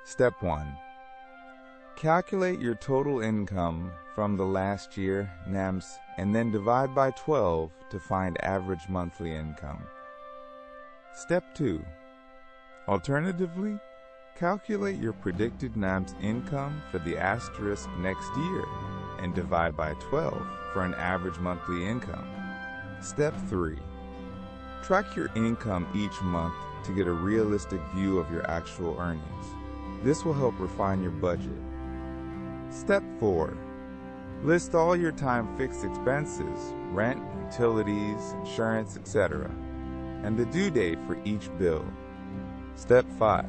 Step 1. Calculate your total income from the last year, NAMS, and then divide by 12 to find average monthly income. Step 2. Alternatively, calculate your predicted NAMS income for the asterisk next year and divide by 12 for an average monthly income. Step 3. Track your income each month to get a realistic view of your actual earnings. This will help refine your budget. Step 4. List all your time-fixed expenses, rent, utilities, insurance, etc., and the due date for each bill. Step 5.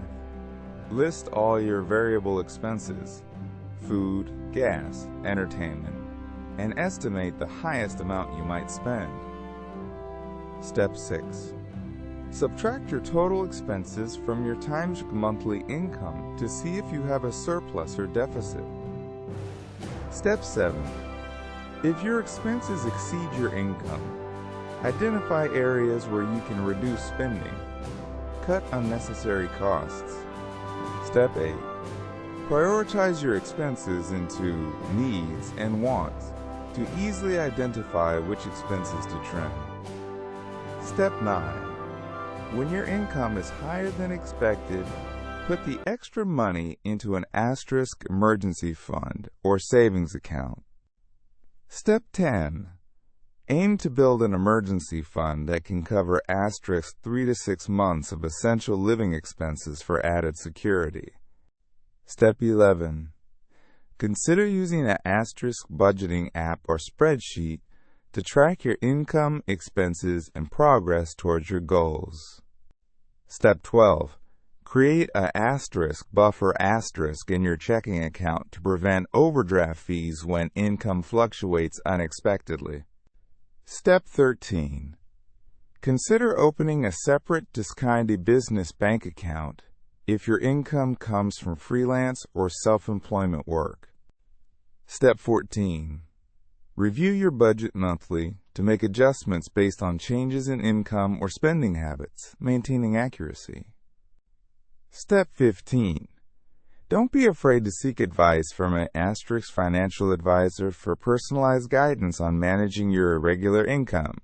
List all your variable expenses, food, gas, entertainment, and estimate the highest amount you might spend. Step 6. Subtract your total expenses from your times monthly income to see if you have a surplus or deficit. Step 7. If your expenses exceed your income, identify areas where you can reduce spending. Cut unnecessary costs. Step 8. Prioritize your expenses into needs and wants to easily identify which expenses to trim. Step 9. When your income is higher than expected, put the extra money into an asterisk emergency fund or savings account. Step 10. Aim to build an emergency fund that can cover asterisk 3 to 6 months of essential living expenses for added security. Step 11. Consider using an asterisk budgeting app or spreadsheet to track your income, expenses, and progress towards your goals. Step 12. Create an asterisk buffer asterisk in your checking account to prevent overdraft fees when income fluctuates unexpectedly. Step 13. Consider opening a separate Diskindy business bank account if your income comes from freelance or self-employment work. Step 14. Review your budget monthly to make adjustments based on changes in income or spending habits, maintaining accuracy. Step 15. Don't be afraid to seek advice from an asterisk financial advisor for personalized guidance on managing your irregular income.